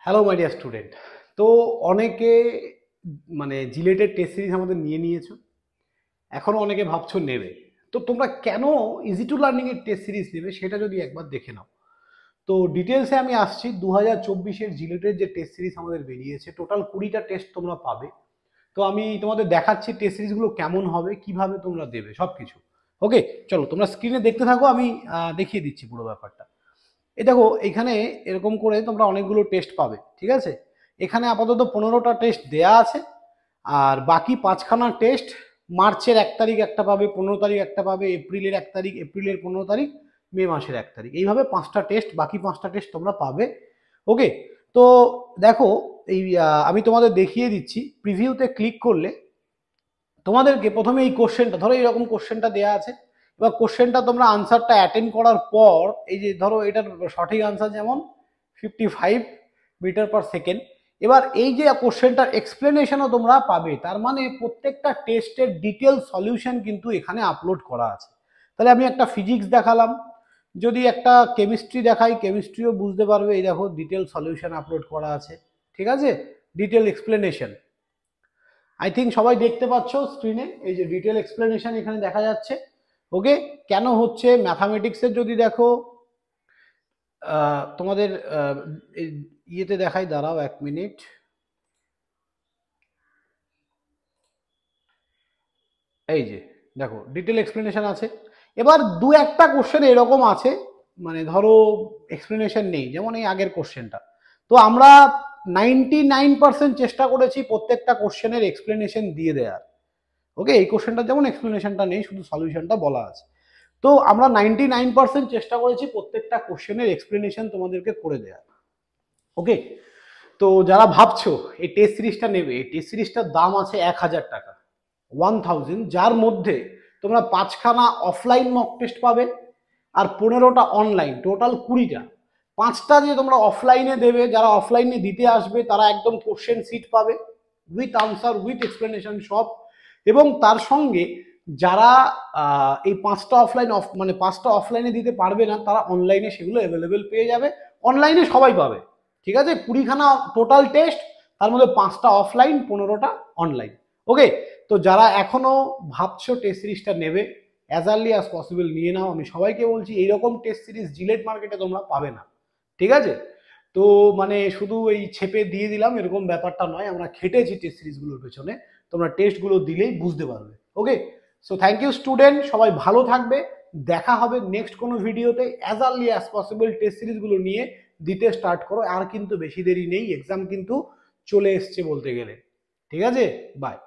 Hello my dear student. তো অনেকে মানে জিলেটের টেস্ট সিরিজ আমাদের নিয়ে নিয়েছো, এখনও অনেকে ভাবছো নেবে। তো তোমরা কেন ইজি টু লার্নিংয়ের টেস্ট সিরিজ নেবে সেটা যদি একবার দেখে নাও। তো ডিটেলসে আমি আসছি। 2024-এর জিলেটের যে টেস্ট সিরিজ আমাদের বেরিয়েছে, টোটাল 20টা টেস্ট তোমরা পাবে। তো আমি তোমাদের দেখাচ্ছি টেস্ট সিরিজগুলো কেমন হবে, কিভাবে তোমরা দেবে সব কিছু। ওকে, চলো তোমরা স্ক্রিনে দেখতে থাকো, আমি দেখিয়ে দিচ্ছি পুরো ব্যাপারটা। এই দেখো, এখানে এরকম করে তোমরা অনেকগুলো টেস্ট পাবে, ঠিক আছে। এখানে আপাতত 15টা টেস্ট দেয়া আছে, আর বাকি 5খানা টেস্ট মার্চের 1 তারিখ একটা পাবে, 15 তারিখ একটা পাবে, এপ্রিলের 1 তারিখ, এপ্রিলের 15 তারিখ, মে মাসের 1 তারিখ, এইভাবে 5টা টেস্ট, বাকি 5টা টেস্ট তোমরা পাবে। ওকে, তো দেখো এই আমি তোমাদের দেখিয়ে দিচ্ছি। প্রিভিউতে ক্লিক করলে তোমাদেরকে প্রথমে এই কোশ্চেনটা, ধরো এইরকম কোশ্চেনটা দেওয়া আছে। এবার কোশ্চেনটা তোমরা আনসারটা অ্যাটেন্ড করার পর, এই যে ধরো এটার সঠিক আনসার যেমন 55 মিটার পার সেকেন্ড। এবার এই যে কোশ্চেনটার এক্সপ্লেনেশনও তোমরা পাবে, তার মানে প্রত্যেকটা টেস্টের ডিটেল সলিউশন কিন্তু এখানে আপলোড করা আছে। তাহলে আমি একটা ফিজিক্স দেখালাম, যদি একটা কেমিস্ট্রি দেখাই, কেমিস্ট্রিও বুঝতে পারবে। এই দেখো ডিটেল সলিউশন আপলোড করা আছে, ঠিক আছে, ডিটেল এক্সপ্লেনেশন। আই থিঙ্ক সবাই দেখতে পাচ্ছ স্ক্রিনে, এই যে ডিটেল এক্সপ্লেনেশন এখানে দেখা যাচ্ছে। ওকে, কেন হচ্ছে ম্যাথামেটিক্সের যদি দেখো তোমাদের ইয়েতে দেখাই, দাঁড়াও 1 মিনিট। এই যে দেখো ডিটেল এক্সপ্লেনেশন আছে। এবার দু একটা কোশ্চেন এরকম আছে, মানে ধরো এক্সপ্লেনেশন নেই, যেমন এই আগের কোশ্চেনটা। তো আমরা 99% চেষ্টা করেছি প্রত্যেকটা কোশ্চেনের এক্সপ্লেনেশন দিয়ে দেওয়ার। ওকে, এই কোশ্চেনটা যেমন এক্সপ্লেনেশনটা নেই, শুধু সলিউশনটা বলা আছে। তো আমরা 99% চেষ্টা করেছি প্রত্যেকটা কোশ্চেনের এক্সপ্লেনেশন তোমাদেরকে করে দেওয়ার। ওকে, তো যারা ভাবছো এই টেস্ট সিরিজটা নেবে, এই টেস্ট সিরিজটার দাম আছে 1000 টাকা, 1000, যার মধ্যে তোমরা 5খানা অফলাইন মক টেস্ট পাবে আর 15টা অনলাইন, টোটাল 20টা। 5টা যে তোমরা অফলাইনে দেবে, যারা অফলাইনে দিতে আসবে তারা একদম কোশ্চেন সিট পাবে উইথ আনসার উইথ এক্সপ্লেনেশন সব। এবং তার সঙ্গে যারা এই 5টা অফলাইন মানে 5টা অফলাইনে দিতে পারবে না, তারা অনলাইনে সেগুলো অ্যাভেলেবেল পেয়ে যাবে। অনলাইনে সবাই পাবে, ঠিক আছে। 20খানা টোটাল টেস্ট, তার মধ্যে 5টা অফলাইন, 15টা অনলাইন। ওকে, তো যারা এখনো ভাবছো টেস্ট সিরিজটা নেবে, অ্যাজ আর্লি অ্যাজ পসিবল নিয়ে নাও। আমি সবাইকে বলছি এইরকম টেস্ট সিরিজ জিলেট মার্কেটে তোমরা পাবে না, ঠিক আছে। তো মানে শুধু এই ছেপে দিয়ে দিলাম এরকম ব্যাপারটা নয়, আমরা খেটেছি টেস্ট সিরিজগুলোর পেছনে। তোমরা টেস্টগুলো দিলেই বুঝতে পারবে। ওকে, সো থ্যাংক ইউ স্টুডেন্ট, সবাই ভালো থাকবে। দেখা হবে নেক্সট কোনো ভিডিওতে। As early as possible test সিরিজগুলো নিয়ে দিতে স্টার্ট করো, আর কিন্তু বেশি দেরি নেই, এক্সাম কিন্তু চলে এসছে বলতে গেলে। ঠিক আছে, বাই।